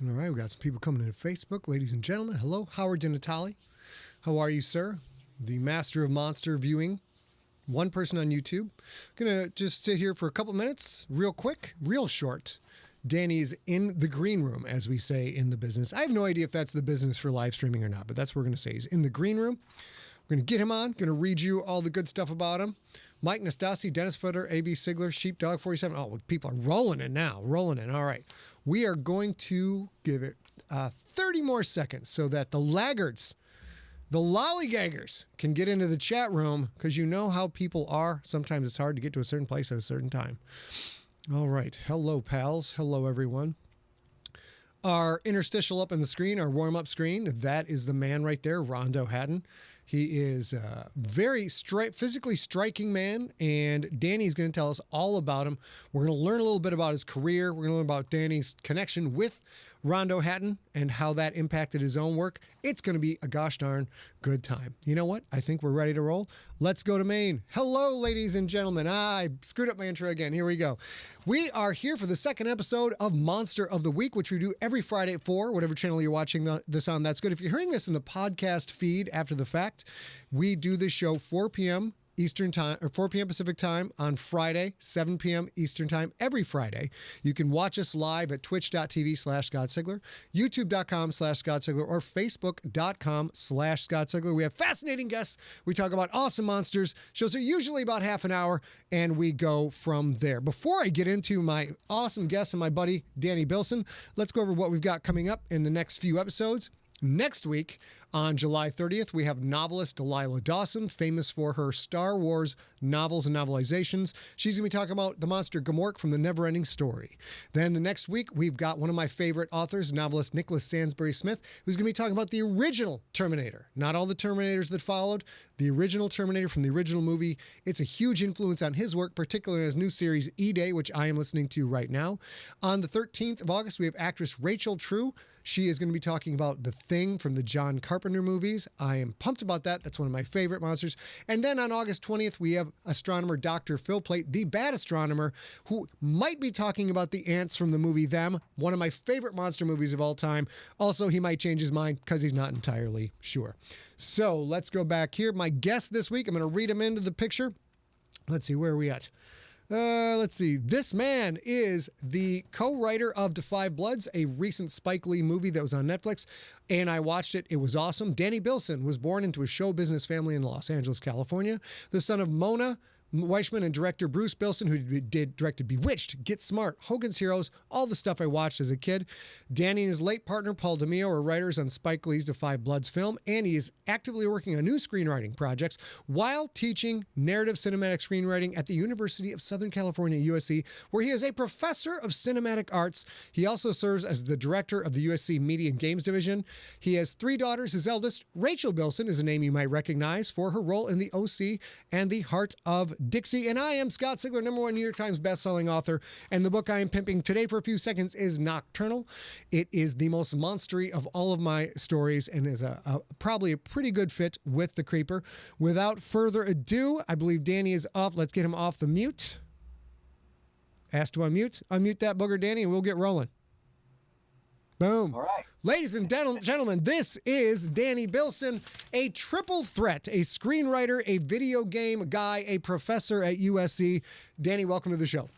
All right, we got some people coming into Facebook. Ladies and gentlemen, hello. Howard DiNatale. How are you, sir? The master of monster viewing. One person on YouTube. Gonna just sit here for a couple minutes, real quick, real short. Danny's in the green room, as we say in the business. I have no idea if that's the business for live streaming or not, but that's what we're gonna say. He's in the green room. We're gonna get him on, gonna read you all the good stuff about him. Mike Nastasi, Dennis Footer, A.B. Sigler, Sheepdog 47. Oh, people are rolling in now, rolling in. All right. We are going to give it 30 more seconds so that the laggards, the lollygaggers, can get into the chat room, because you know how people are. Sometimes it's hard to get to a certain place at a certain time. All right. Hello, pals. Hello, everyone. Our interstitial up on the screen, our warm-up screen, that is the man right there, Rondo Hatton. He is a very physically striking man, and Danny's going to tell us all about him. We're going to learn a little bit about his career. We're going to learn about Danny's connection with Rondo Hatton and how that impacted his own work. It's going to be a gosh darn good time. You know what? I think we're ready to roll. Let's go to Maine. Hello, ladies and gentlemen. I screwed up my intro again. Here we go. We are here for the second episode of Monster of the Week, which we do every Friday at 4, whatever channel you're watching this on. That's good. If you're hearing this in the podcast feed after the fact, we do this show 4 p.m. Eastern time, or 4 p.m. Pacific time on Friday, 7 p.m. Eastern time every Friday. You can watch us live at twitch.tv/ScottSigler, youtube.com/ScottSigler, or facebook.com/ScottSigler. We have fascinating guests. We talk about awesome monsters. Shows are usually about half an hour, and we go from there. Before I get into my awesome guest and my buddy, Danny Bilson, let's go over what we've got coming up in the next few episodes. Next week, on July 30th, we have novelist Delilah Dawson, famous for her Star Wars novels and novelizations. She's going to be talking about the monster Gamork from The Neverending Story. Then the next week, we've got one of my favorite authors, novelist Nicholas Sansbury Smith, who's going to be talking about the original Terminator. Not all the Terminators that followed, the original Terminator from the original movie. It's a huge influence on his work, particularly his new series E-Day, which I am listening to right now. On the 13th of August, we have actress Rachel True. She is going to be talking about The Thing from the John Carpenter movies. I am pumped about that. That's one of my favorite monsters. And then on August 20th, we have astronomer Dr. Phil Plait, the bad astronomer, who might be talking about the ants from the movie Them, one of my favorite monster movies of all time. Also, he might change his mind because he's not entirely sure. So let's go back here. My guest this week, I'm going to read him into the picture. Let's see, where are we at? Let's see. This man is the co-writer of Defy Bloods, a recent Spike Lee movie that was on Netflix, and I watched it. It was awesome. Danny Bilson was born into a show business family in Los Angeles, California, the son of Mona Weishman and director Bruce Bilson, who directed Bewitched, Get Smart, Hogan's Heroes, all the stuff I watched as a kid. Danny and his late partner, Paul DeMeo, are writers on Spike Lee's Defy Bloods film, and he is actively working on new screenwriting projects while teaching narrative cinematic screenwriting at the University of Southern California, USC, where he is a professor of cinematic arts. He also serves as the director of the USC Media and Games Division. He has 3 daughters. His eldest, Rachel Bilson, is a name you might recognize for her role in The OC and The Heart of Dixie. And I am Scott Sigler, #1 New York Times bestselling author. And the book I am pimping today for a few seconds is Nocturnal. It is the most monstery of all of my stories and is probably a pretty good fit with the Creeper. Without further ado, I believe Danny is off. Let's get him off the mute. Ask to unmute. Unmute that booger, Danny, and we'll get rolling. Boom. All right. Ladies and gentlemen, this is Danny Bilson, a triple threat, a screenwriter, a video game guy, a professor at USC. Danny, welcome to the show.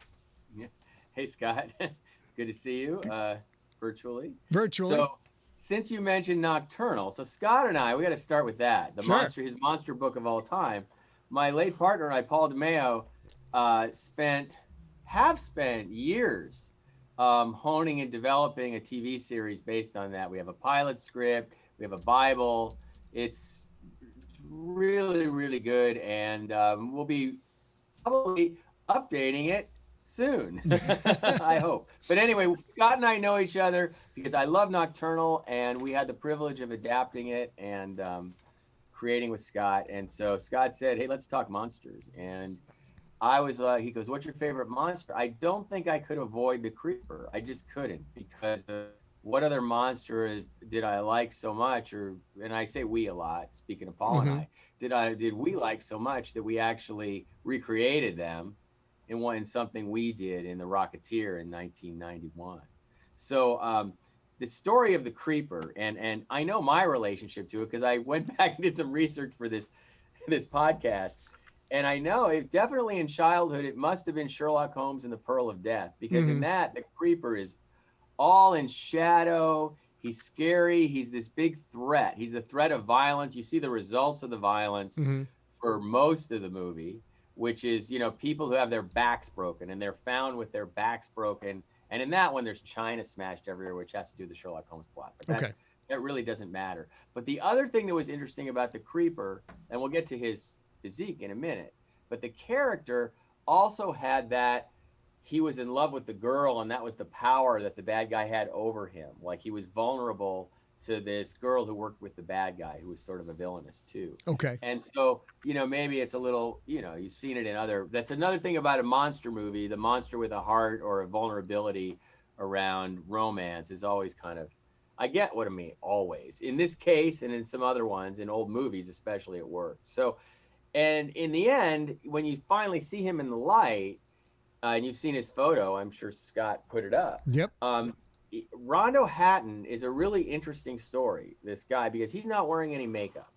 Yeah. Hey, Scott. It's good to see you virtually. Virtually. So, since you mentioned Nocturnal, so Scott and I, we got to start with that. His monster book of all time. My late partner and I, Paul DeMeo, have spent years honing and developing a TV series based on that. We have a pilot script, we have a Bible. It's really, really good, and we'll be probably updating it soon, I hope. But anyway, Scott and I know each other because I love Nocturnal, and we had the privilege of adapting it and creating with Scott. And so Scott said, hey, let's talk monsters. And I was he goes, what's your favorite monster? I don't think I could avoid the Creeper. I just couldn't, because what other monster did I like so much? And I say we a lot, speaking of Paul and I, did we like so much that we actually recreated them in something we did in the Rocketeer in 1991. So the story of the creeper, and I know my relationship to it because I went back and did some research for this podcast, and I know it definitely in childhood it must have been Sherlock Holmes and the Pearl of Death, because in that the creeper is all in shadow. He's scary. He's this big threat. He's the threat of violence. You see the results of the violence for most of the movie, which is, people who have their backs broken, and they're found with their backs broken. And in that one, there's china smashed everywhere, which has to do with the Sherlock Holmes plot. But that really doesn't matter. But the other thing that was interesting about the creeper, and we'll get to his physique in a minute, but the character also had that he was in love with the girl, and that was the power that the bad guy had over him. Like, he was vulnerable to this girl who worked with the bad guy, who was sort of a villainess too. Okay. And so, maybe it's a little, you've seen it in other, that's another thing about a monster movie. The monster with a heart or a vulnerability around romance is always kind of, I get what I mean, always. In this case, and in some other ones, in old movies especially, it works. So, and in the end, when you finally see him in the light, and you've seen his photo, I'm sure Scott put it up. Yep. Rondo Hatton is a really interesting story, this guy, because he's not wearing any makeup.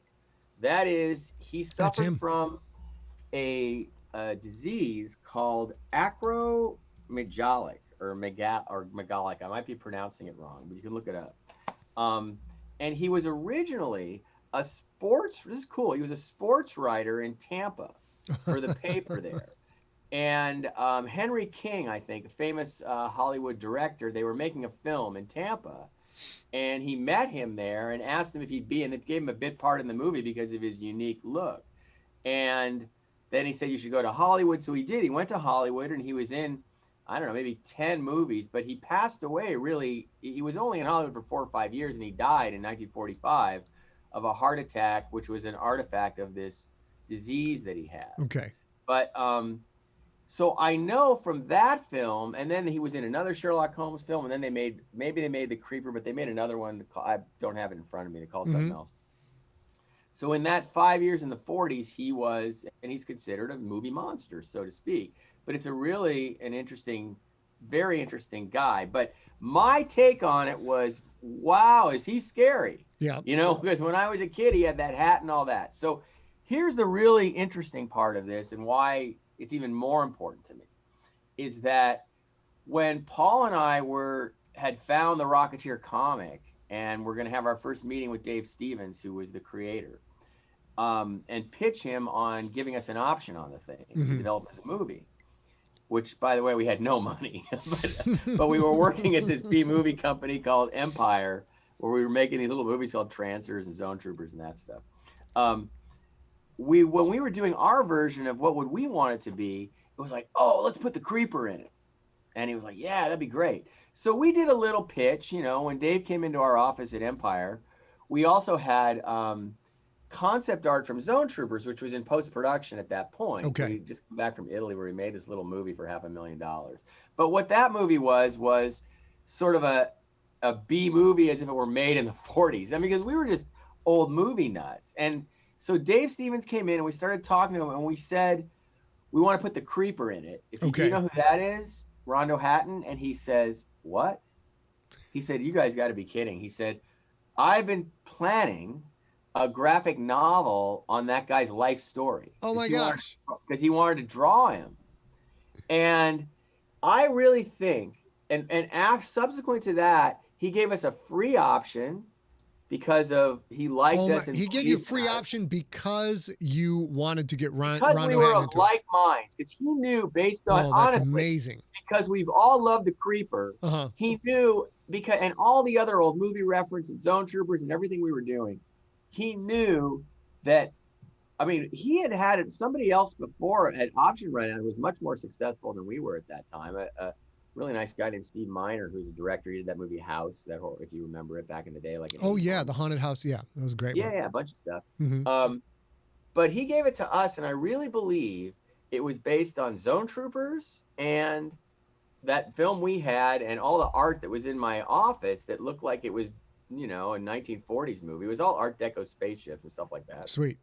That is, he suffered from a disease called acromegalic or megalic. I might be pronouncing it wrong, but you can look it up. And he was originally this is cool. He was a sports writer in Tampa for the paper there. And Henry King, I think, a famous Hollywood director, they were making a film in Tampa, and he met him there and asked him if he'd be, and it gave him a bit part in the movie because of his unique look. And then he said, you should go to Hollywood. So he did. He went to Hollywood, and he was in, I don't know, maybe 10 movies, but he passed away really. He was only in Hollywood for 4 or 5 years, and he died in 1945 of a heart attack, which was an artifact of this disease that he had. Okay. But so I know from that film, and then he was in another Sherlock Holmes film, and then they made The Creeper, but they made another one. I don't have it in front of me. They called it something else. So in that 5 years in the 40s, he was, and he's considered a movie monster, so to speak. But it's an interesting, very interesting guy. But my take on it was, wow, is he scary? Yeah. Because when I was a kid, he had that hat and all that. So here's the really interesting part of this, and why it's even more important to me, is that when Paul and I had found the Rocketeer comic, and we're going to have our first meeting with Dave Stevens, who was the creator, and pitch him on giving us an option on the thing to develop as a movie, which, by the way, we had no money, but we were working at this B movie company called Empire, where we were making these little movies called Trancers and Zone Troopers and that stuff. When we were doing our version of what would we want it to be, it was like, oh, let's put the creeper in it. And he was like, yeah, that'd be great. So we did a little pitch, when Dave came into our office at Empire. We also had concept art from Zone Troopers, which was in post-production at that point. Okay. We just come back from Italy, where we made this little movie for $500,000. But what that movie was sort of a B movie, as if it were made in the 40s. I mean, because we were just old movie nuts. And so Dave Stevens came in, and we started talking to him, and we said, we want to put the creeper in it. Do you know who that is? Rondo Hatton. And he says, what? He said, you guys got to be kidding. He said, I've been planning a graphic novel on that guy's life story. Oh my gosh. Because he wanted to draw him. And I really think, and subsequent to that, he gave us a free option because he liked us. He gave you a free option because you wanted to get Rondo Hatton into it. Because we were of like minds. Because he knew, based on, that's honestly, amazing. Because we've all loved the Creeper. He knew, and all the other old movie reference and Zone Troopers and everything we were doing, he knew that, I mean, he had somebody else before had option right now, who was much more successful than we were at that time. A really nice guy named Steve Miner, who's a director. He did that movie House, if you remember it, back in the day. The haunted house. Yeah, that was a great. Yeah, a bunch of stuff. But he gave it to us, and I really believe it was based on Zone Troopers and that film we had, and all the art that was in my office that looked like it was, a 1940s movie. It was all Art Deco spaceships and stuff like that. Sweet.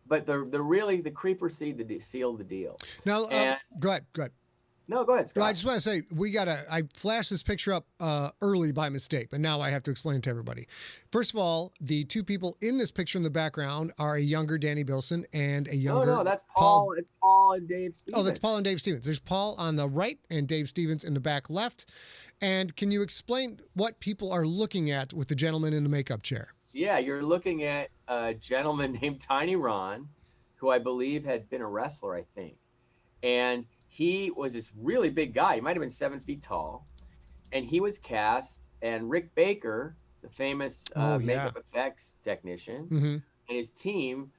But the Creeper sealed the deal. Now, go ahead. No, go ahead, No, I Scott. just want to say I flashed this picture up early I flashed this picture up early by mistake, but now I have to explain it to everybody. First of all, the two people in this picture in the background are a younger Danny Bilson and a No, younger no, that's Paul. Paul. It's Paul and Dave Oh, that's Stevens. Paul and Dave Stevens. There's Paul on the right and Dave Stevens in the back left. And can you explain what people are looking at with the gentleman in the makeup chair? Yeah, you're looking at a gentleman named Tiny Ron, who I believe had been a wrestler, I think. And he was this really big guy. He might have been 7 feet tall. And he was cast, and Rick Baker, the famous Oh, yeah. makeup effects technician, Mm-hmm. and his team.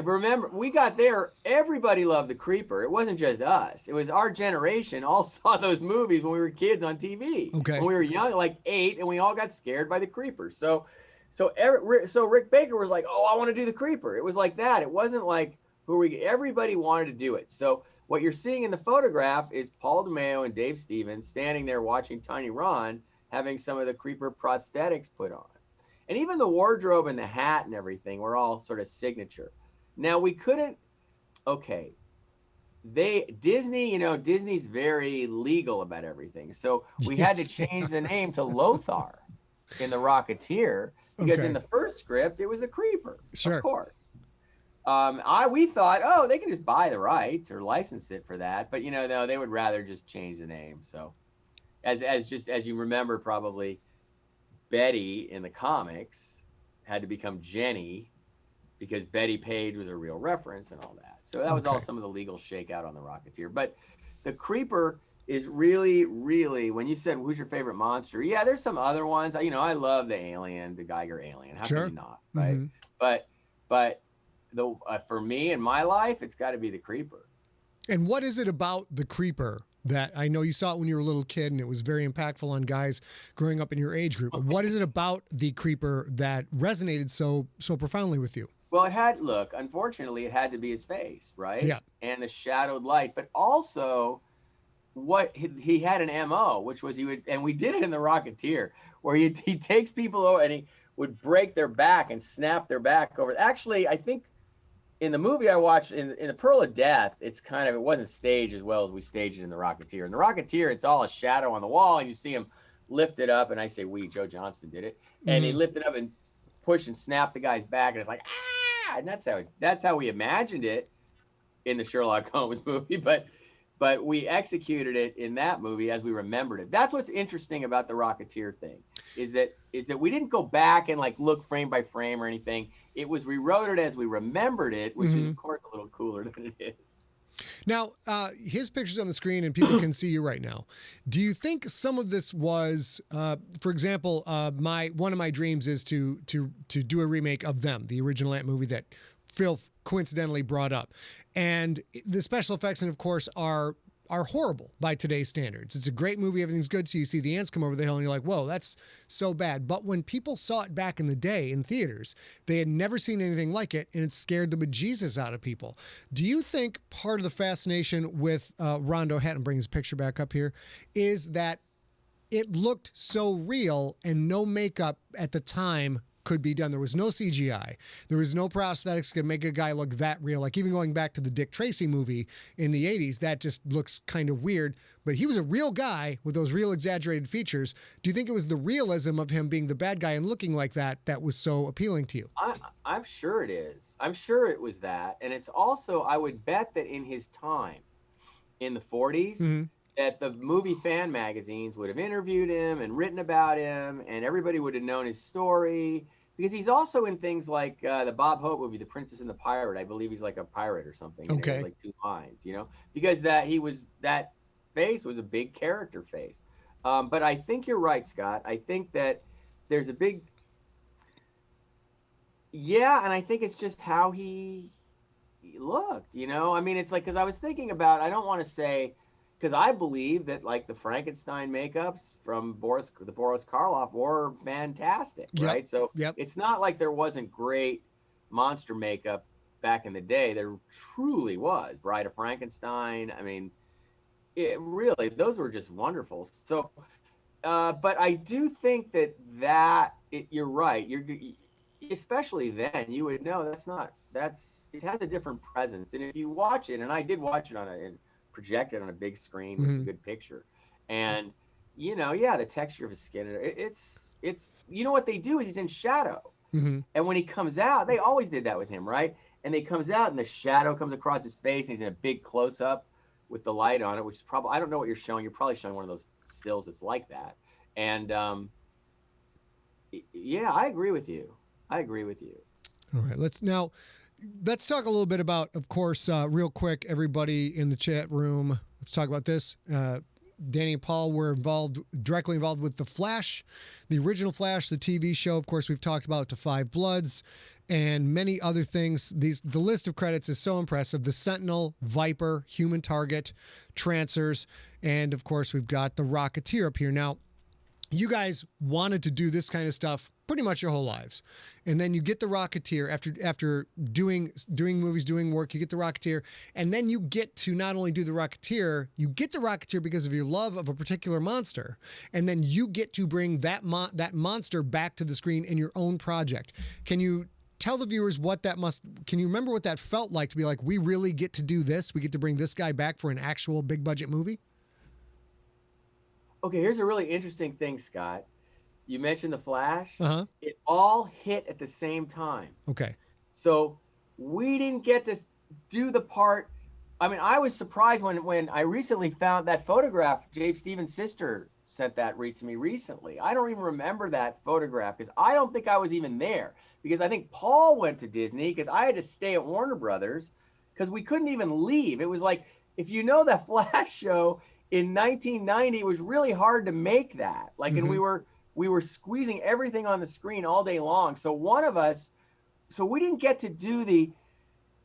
Remember, we got there. Everybody loved the Creeper. It wasn't just us. It was our generation all saw those movies when we were kids on TV. Okay. When we were young, like 8, and we all got scared by the Creeper. So Rick Baker was like, "Oh, I want to do the Creeper." It was like that. It wasn't like everybody wanted to do it. So what you're seeing in the photograph is Paul DeMeo and Dave Stevens standing there watching Tiny Ron having some of the Creeper prosthetics put on. And even the wardrobe and the hat and everything were all sort of signature. Now we couldn't, okay, Disney's very legal about everything. So we had to change the name to Lothar in the Rocketeer because in the first script it was the Creeper, Sure. of course. We thought, oh, they can just buy the rights or license it for that, but no, they would rather just change the name. So, as you remember, probably Betty in the comics had to become Jenny because Betty Page was a real reference and all that. So that was all some of the legal shakeout on the Rocketeer. But the Creeper is really, really, when you said who's your favorite monster, yeah, there's some other ones. I love the alien, the Geiger alien. How can you not, right? Mm-hmm. But for me in my life, it's got to be the Creeper. And what is it about the Creeper that I know you saw it when you were a little kid and it was very impactful on guys growing up in your age group? What is it about the Creeper that resonated so profoundly with you? Well, unfortunately, it had to be his face, right? Yeah. And the shadowed light, but also what he had an MO, which was and we did it in the Rocketeer, where he takes people over and he would break their back and snap their back over. Actually, I think in the movie I watched, in the Pearl of Death, it wasn't staged as well as we staged it in the Rocketeer. In the Rocketeer, it's all a shadow on the wall, and you see him lift it up, and I say Joe Johnston did it, and he lifted up and pushed and snapped the guy's back, and it's like, ah, and that's how we imagined it in the Sherlock Holmes movie, but we executed it in that movie as we remembered it. That's what's interesting about the Rocketeer thing, is that we didn't go back and look frame by frame or anything. It was, we wrote it as we remembered it, which is of course a little cooler than it is. Now, his picture's on the screen and people can see you right now. Do you think some of this was, for example, one of my dreams is to do a remake of Them, the original Ant movie that Phil coincidentally brought up. And the special effects, and of course, are horrible by today's standards. It's a great movie. Everything's good. So you see the ants come over the hill and you're like, whoa, that's so bad. But when people saw it back in the day in theaters, they had never seen anything like it, and it scared the bejesus out of people. Do you think part of the fascination with Rondo Hatton, bring his picture back up here, is that it looked so real and no makeup at the time could be done? There was no CGI. There was no prosthetics that could make a guy look that real. Like even going back to the Dick Tracy movie in the 80s, that just looks kind of weird. But he was a real guy with those real exaggerated features. Do you think it was the realism of him being the bad guy and looking like that was so appealing to you? I'm sure it is. I'm sure it was that. And it's also, I would bet that in his time, in the 40s, that the movie fan magazines would have interviewed him and written about him, and everybody would have known his story, because he's also in things like the Bob Hope movie, The Princess and the Pirate. I believe he's like a pirate or something. Okay. And like 2 lines, because that face was a big character face. But I think you're right, Scott. I think that there's a big, and I think it's just how he looked, I mean, it's like, because I was thinking about, I don't want to say, because I believe that the Frankenstein makeups from Boris Karloff were fantastic, right? So it's not like there wasn't great monster makeup back in the day. There truly was. Bride of Frankenstein. I mean, it really, those were just wonderful. So, but I do think you're right. Especially then, you would know it has a different presence. And if you watch it, and I did watch it in projected on a big screen with a good picture. And, yeah, the texture of his skin, it's, what they do is he's in shadow. And when he comes out, they always did that with him, right? And he comes out and the shadow comes across his face and he's in a big close up with the light on it, which is probably, I don't know what you're showing. You're probably showing one of those stills that's like that. And yeah, I agree with you. All right, let's talk a little bit about, of course, real quick, everybody in the chat room. Let's talk about this. Danny and Paul were directly involved with The Flash, the original Flash, the TV show. Of course, we've talked about To Five Bloods and many other things. The list of credits is so impressive. The Sentinel, Viper, Human Target, Trancers, and of course, we've got the Rocketeer up here. Now, you guys wanted to do this kind of stuff pretty much your whole lives. And then you get the Rocketeer after doing movies, doing work, you get the Rocketeer, and then you get to not only do the Rocketeer, you get the Rocketeer because of your love of a particular monster, and then you get to bring that monster back to the screen in your own project. Can you tell the viewers can you remember what that felt like to be like, we really get to do this? We get to bring this guy back for an actual big budget movie? Okay, here's a really interesting thing, Scott. You mentioned The Flash. It all hit at the same time. Okay. So we didn't get to do the part. I mean, I was surprised when I recently found that photograph. Jade Stevens' sister sent that to me recently. I don't even remember that photograph because I don't think I was even there, because I think Paul went to Disney because I had to stay at Warner Brothers because we couldn't even leave. It was like, if you know that Flash show in 1990, it was really hard to make that. Like, and we were squeezing everything on the screen all day long. So we didn't get to do the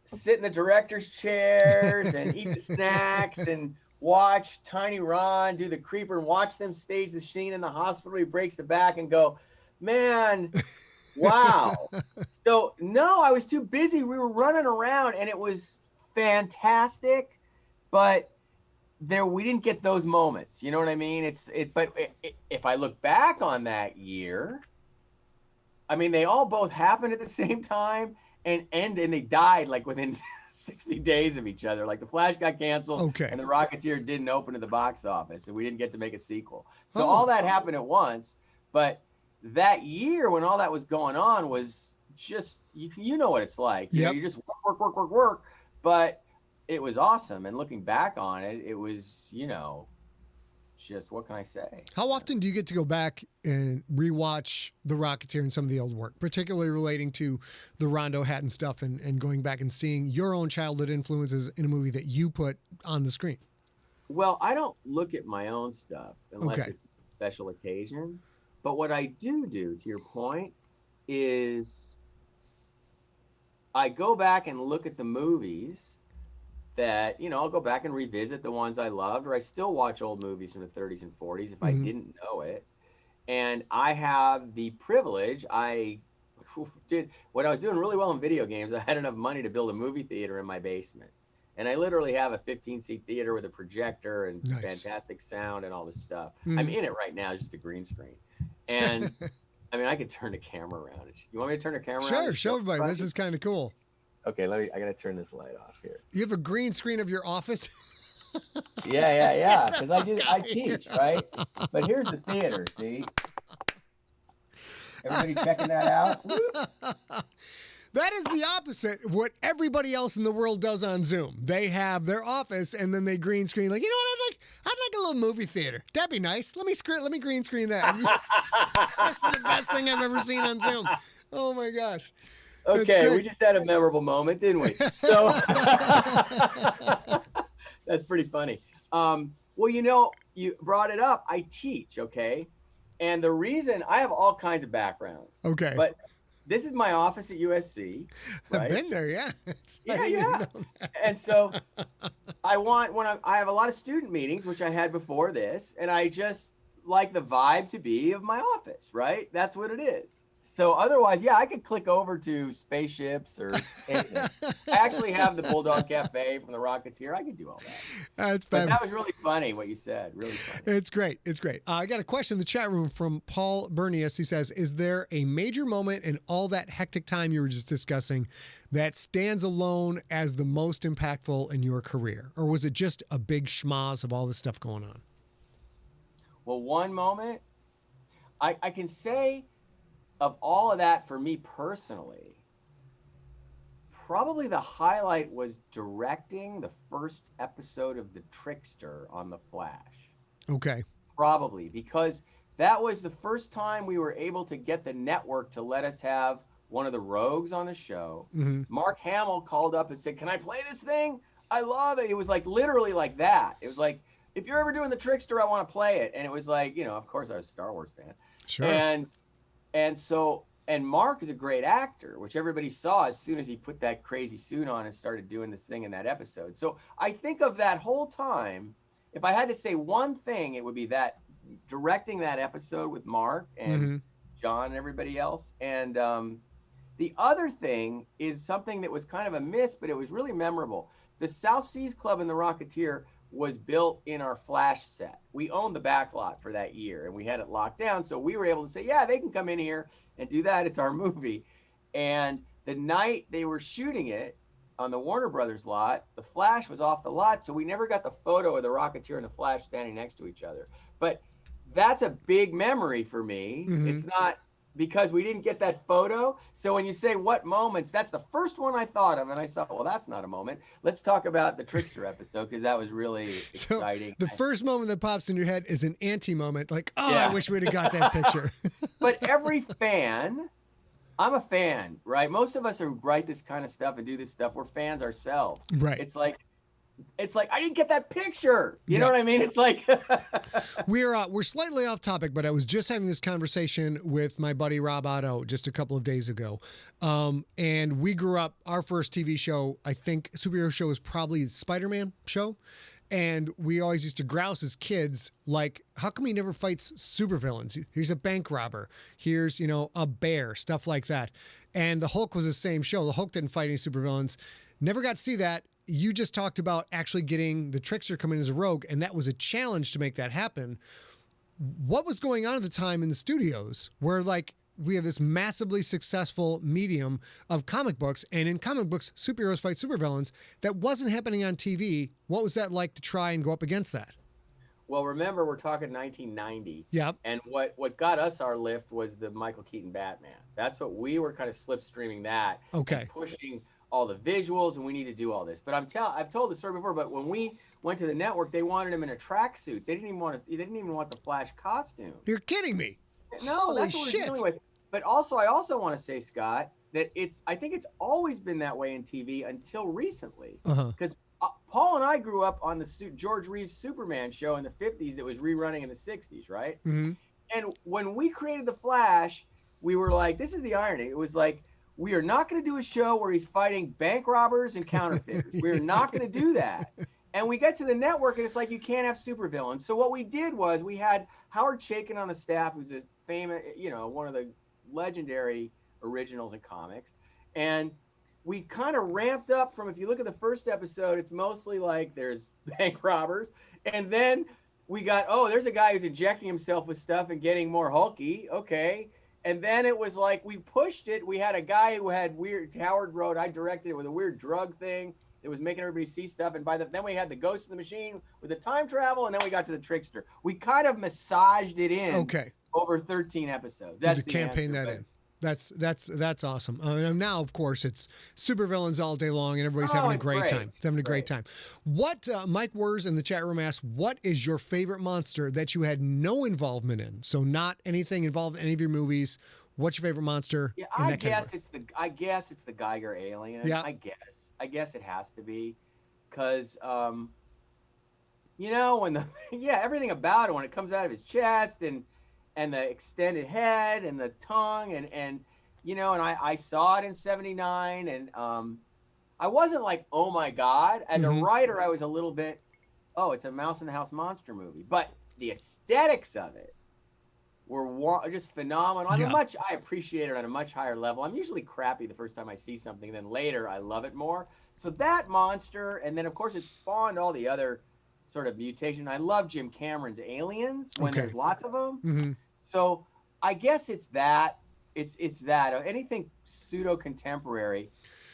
sit in the director's chairs and eat the snacks and watch Tiny Ron do the creeper and watch them stage the scene in the hospital. He breaks the back and go, man, wow. So no, I was too busy. We were running around and it was fantastic, but we didn't get those moments. You know what I mean? If I look back on that year, I mean, they all both happened at the same time and they died like within 60 days of each other. Like the Flash got canceled and the Rocketeer didn't open at the box office and we didn't get to make a sequel. So all that happened at once. But that year when all that was going on was just, you know what it's like. You know, you just work. But it was awesome. And looking back on it, it was, just, what can I say? How often do you get to go back and rewatch The Rocketeer and some of the old work, particularly relating to the Rondo Hatton stuff and going back and seeing your own childhood influences in a movie that you put on the screen? Well, I don't look at my own stuff unless it's a special occasion. But what I do, to your point, is I go back and look at the movies that, I'll go back and revisit the ones I loved, or I still watch old movies from the 30s and 40s if I didn't know it. And I have the privilege, when I was doing really well in video games, I had enough money to build a movie theater in my basement. And I literally have a 15-seat theater with a projector and fantastic sound and all this stuff. I'm in it right now, it's just a green screen. And I mean, I could turn the camera around. You want me to turn the camera around? Sure, show everybody. This is kind of cool. Okay, I gotta turn this light off here. You have a green screen of your office? Yeah. Because I teach, right? But here's the theater, see? Everybody checking that out? That is the opposite of what everybody else in the world does on Zoom. They have their office and then they green screen. Like, you know what? I'd like a little movie theater. That'd be nice. Let me green screen that. This is the best thing I've ever seen on Zoom. Oh my gosh. Okay, we just had a memorable moment, didn't we? So that's pretty funny. Well, you brought it up. I teach, okay? And the reason, I have all kinds of backgrounds. Okay. But this is my office at USC. Right? I've been there, yeah. Yeah. And so I have a lot of student meetings, which I had before this, and I just like the vibe to be of my office, right? That's what it is. So otherwise, yeah, I could click over to spaceships or anything. I actually have the Bulldog Cafe from the Rocketeer. I could do all that. That's But that fabulous. was really funny what you said. Really funny. It's great. It's great. I got a question in the chat room from Paul Bernius. He says, is there a major moment in all that hectic time you were just discussing that stands alone as the most impactful in your career? Or was it just a big schmoz of all this stuff going on? Well, one moment, I can say of all of that for me personally, probably the highlight was directing the first episode of The Trickster on The Flash. Okay. Probably because that was the first time we were able to get the network to let us have one of the rogues on the show. Mm-hmm. Mark Hamill called up and said, "Can I play this thing? I love it." It was like literally like that. It was like, if you're ever doing The Trickster, I want to play it. And it was like, you know, of course I was a Star Wars fan. Sure. And Mark is a great actor, which everybody saw as soon as he put that crazy suit on and started doing this thing in that episode. So I think of that whole time, if I had to say one thing, it would be that directing that episode with Mark and John and everybody else. And the other thing is something that was kind of a miss, but it was really memorable. The South Seas Club in the Rocketeer was built in our Flash set. We owned the back lot for that year and we had it locked down. So we were able to say, yeah, they can come in here and do that. It's our movie. And the night they were shooting it on the Warner Brothers lot, the Flash was off the lot. So we never got the photo of the Rocketeer and the Flash standing next to each other. But that's a big memory for me. It's not because we didn't get that photo. So when you say what moments, that's the first one I thought of. And I thought, well, that's not a moment. Let's talk about the Trickster episode because that was really exciting. So the first moment that pops in your head is an anti-moment. Like, oh, yeah. I wish we'd have got that picture. But every fan, I'm a fan, right? Most of us who write this kind of stuff and do this stuff, we're fans ourselves. Right. It's like, I didn't get that picture. You know what I mean? It's like we're slightly off topic, but I was just having this conversation with my buddy Rob Otto just a couple of days ago. And we grew up, our first TV show, I think superhero show was probably the Spider-Man show. And we always used to grouse as kids, like, how come he never fights supervillains? Here's a bank robber. Here's, you know, a bear, stuff like that. And the Hulk was the same show. The Hulk didn't fight any supervillains. Never got to see that. You just talked about actually getting the Trickster come in as a rogue, and that was a challenge to make that happen. What was going on at the time in the studios where, like, we have this massively successful medium of comic books, and in comic books, superheroes fight supervillains. That wasn't happening on TV. What was that like to try and go up against that? Well, remember, we're talking 1990. Yeah. And what got us our lift was the Michael Keaton Batman. That's what we were kind of slipstreaming that. Okay. Pushing all the visuals, and we need to do all this. But I've told the story before, but when we went to the network, they wanted him in a tracksuit. They didn't even want the Flash costume. You're kidding me. No, Holy that's what shit. we're dealing with. But also, I also want to say, Scott, that I think it's always been that way in TV until recently. Because Paul and I grew up on the George Reeves Superman show in the 50s that was rerunning in the 60s, right? And when we created the Flash, we were like, this is the irony. It was like, we are not going to do a show where he's fighting bank robbers and counterfeiters. We're not going to do that. And we get to the network, and it's like, you can't have supervillains. So what we did was we had Howard Chaykin on the staff, who's a famous, one of the legendary originals in comics. And we kind of ramped up from, if you look at the first episode, it's mostly like there's bank robbers. And then we got, there's a guy who's injecting himself with stuff and getting more hulky. Okay. And then it was like we pushed it. We had a guy who had Howard wrote, I directed it with a weird drug thing that was making everybody see stuff. And then we had the Ghost in the Machine with the time travel, and then we got to the Trickster. We kind of massaged it in over 13 episodes. That's to campaign that in. That's awesome. Now, of course, it's supervillains all day long, and everybody's having a great time. It's having a great time. What Mike Wers in the chat room asked, what is your favorite monster that you had no involvement in? So not anything involved in any of your movies. What's your favorite monster? Yeah, I guess it's the Geiger alien. Yeah. I guess it has to be, because when everything about it, when it comes out of his chest and the extended head and the tongue and I saw it in 79, and I wasn't like, oh my God. As a writer, I was a little bit, it's a Mouse in the House monster movie. But the aesthetics of it were just phenomenal. Yeah. I appreciate it on a much higher level. I'm usually crappy the first time I see something, then later I love it more. So that monster, and then of course it spawned all the other sort of mutation. I love Jim Cameron's Aliens when Okay. there's lots of them. Mm-hmm. So I guess it's that. It's that. Anything pseudo contemporary,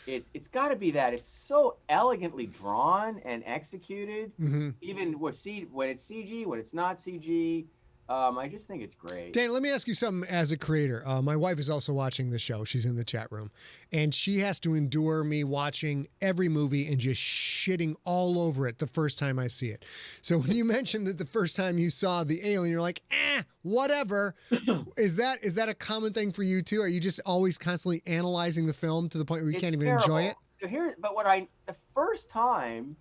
it's got to be that. It's so elegantly drawn and executed, Mm-hmm. even when it's CG, when it's not CG. I just think it's great. Dan, let me ask you something as a creator. My wife is also watching the show. She's in the chat room. And she has to endure me watching every movie and just shitting all over it the first time I see it. So when you mentioned that the first time you saw The Alien, you're like, whatever. Is that a common thing for you too? Are you just always constantly analyzing the film to the point where you It's can't even terrible. enjoy it? So the first time,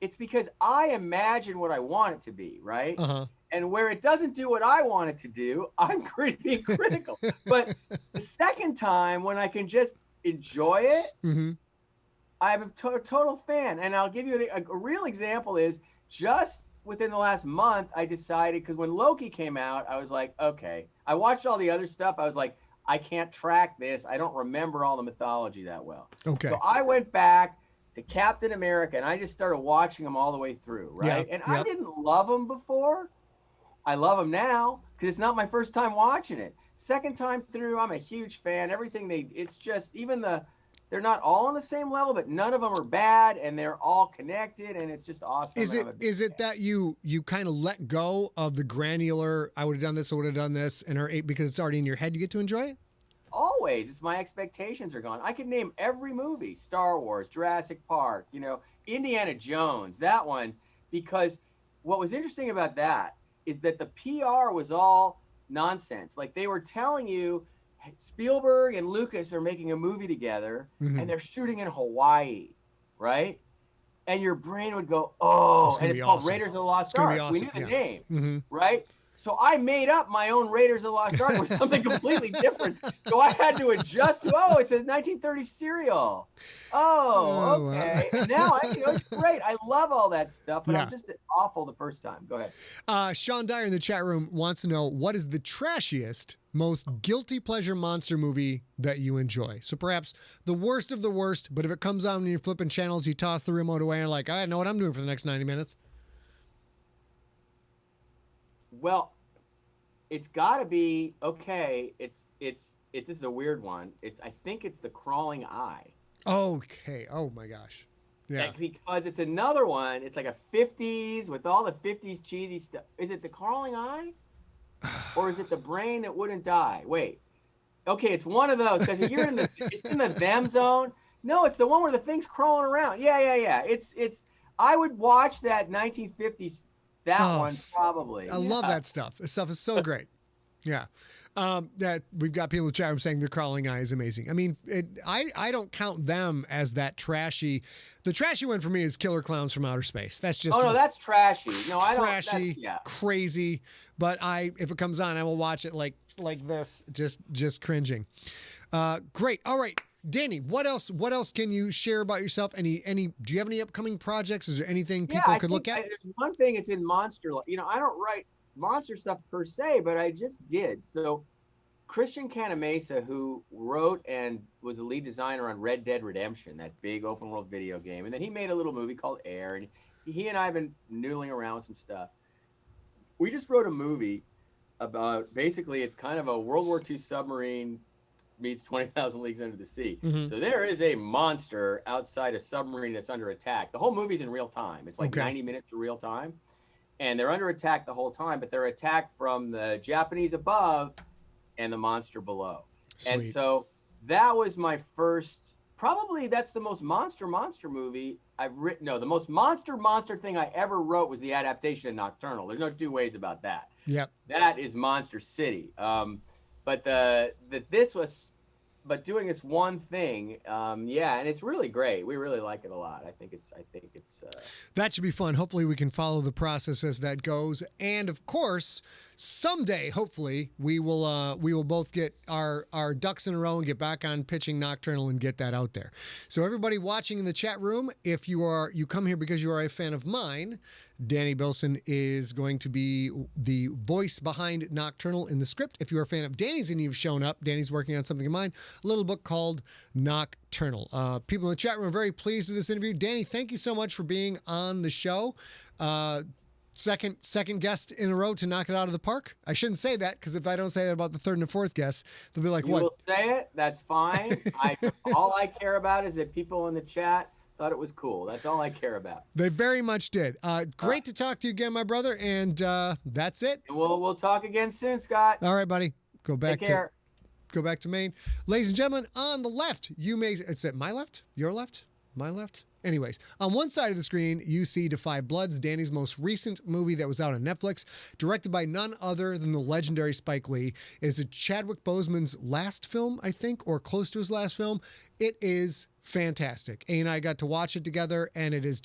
it's because I imagine what I want it to be, right? Uh-huh. And where it doesn't do what I want it to do, I'm being critical. But the second time, when I can just enjoy it, Mm-hmm. I'm a total fan. And I'll give you a real example is just within the last month, I decided, because when Loki came out, I was like, okay. I watched all the other stuff. I was like, I can't track this. I don't remember all the mythology that well. Okay. So I went back to Captain America, and I just started watching them all the way through, right? Yeah, And yeah. I didn't love them before. I love them now because it's not my first time watching it. Second time through, I'm a huge fan. It's just, they're not all on the same level, but none of them are bad, and they're all connected, and it's just awesome. Is it that you kind of let go of the granular, I would have done this, I would have done this, and because it's already in your head, you get to enjoy it? Always. It's my expectations are gone. I could name every movie, Star Wars, Jurassic Park, Indiana Jones, that one, because what was interesting about that is that the PR was all nonsense. Like they were telling you Spielberg and Lucas are making a movie together and they're shooting in Hawaii, right? And your brain would go, oh, and it's called Raiders of the Lost Ark. Awesome. We knew the name, Mm-hmm. right? So I made up my own Raiders of the Lost Ark with something completely different. So I had to adjust to, it's a 1930s serial. Oh, okay. Wow. And now it's great. I love all that stuff, but I'm just awful the first time. Go ahead. Sean Dyer in the chat room wants to know, what is the trashiest, most guilty pleasure monster movie that you enjoy? So perhaps the worst of the worst, but if it comes on and you're flipping channels, you toss the remote away and like, I know what I'm doing for the next 90 minutes. Well, it's got to be okay. This is a weird one. I think it's The Crawling Eye. Okay. Oh my gosh. Yeah. Because it's another one. It's like a 50s with all the 50s cheesy stuff. Is it The Crawling Eye, or is it The Brain That Wouldn't Die? Wait. Okay, it's one of those because you're it's in the them zone. No, it's the one where the thing's crawling around. Yeah. It's. I would watch that 1950s. That one probably. I love that stuff. This stuff is so great. Yeah. That we've got people in the chat room saying The Crawling Eye is amazing. I mean, I don't count them as that trashy. The trashy one for me is Killer Clowns from Outer Space. That's just that's trashy. No, I don't. Trashy, crazy. But if it comes on, I will watch it like this, just cringing. Great. All right. Danny, what else can you share about yourself? Do you have any upcoming projects? Is there anything people could look at? There's one thing, it's in monster. I don't write monster stuff per se, but I just did. So Christian Canamesa, who wrote and was a lead designer on Red Dead Redemption, that big open world video game, and then he made a little movie called Air, and he and I have been noodling around with some stuff. We just wrote a movie about, basically it's kind of a World War II submarine meets 20,000 Leagues Under the Sea. Mm-hmm. So there is a monster outside a submarine that's under attack. The whole movie's in real time. It's like 90 minutes of real time. And they're under attack the whole time, but they're attacked from the Japanese above and the monster below. Sweet. And so that was my first, probably that's the most monster movie I've written. No, the most monster thing I ever wrote was the adaptation of Nocturnal. There's no two ways about that. Yep. That is Monster City. But doing this one thing, and it's really great. We really like it a lot. I think it's. That should be fun. Hopefully, we can follow the process as that goes. And of course, someday, hopefully, we will both get our ducks in a row and get back on pitching Nocturnal and get that out there. So everybody watching in the chat room, if you come here because you are a fan of mine, Danny Bilson is going to be the voice behind Nocturnal in the script. If you're a fan of Danny's and you've shown up, Danny's working on something of mine, a little book called Nocturnal. People in the chat room are very pleased with this interview. Danny, thank you so much for being on the show. Second guest in a row to knock it out of the park. I shouldn't say that, because if I don't say that about the third and the fourth guest, they'll be like, you what? will say it. That's fine. All I care about is that people in the chat thought it was cool. That's all I care about. They very much did. Great to talk to you again, my brother. And that's it. And we'll talk again soon, Scott. All right, buddy. Go back to Maine. Ladies and gentlemen, on the left, is it my left? Your left? My left? Anyways, on one side of the screen, you see Defy Bloods, Danny's most recent movie that was out on Netflix, directed by none other than the legendary Spike Lee. It is Chadwick Boseman's last film, I think, or close to his last film. It is fantastic. A and I got to watch it together, and it is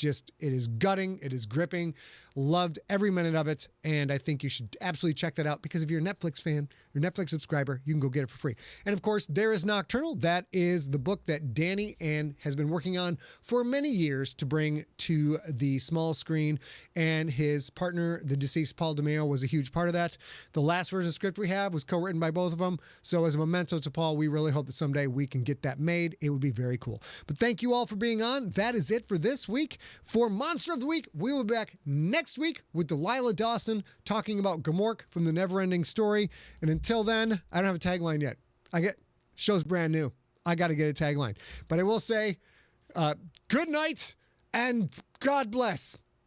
gutting, it is gripping. Loved every minute of it, and I think you should absolutely check that out, because if you're a Netflix fan, you're a Netflix subscriber, you can go get it for free. And of course, there is Nocturnal. That is the book that Danny has been working on for many years to bring to the small screen, and his partner, the deceased Paul DeMeo, was a huge part of that. The last version of the script we have was co-written by both of them, so as a memento to Paul, we really hope that someday we can get that made. It would be very cool. But thank you all for being on. That is it for this week. For Monster of the Week, we will be back next week with Delilah Dawson talking about Gamork from The Neverending Story. And until then, I don't have a tagline yet. Show's brand new. I got to get a tagline. But I will say, good night and God bless.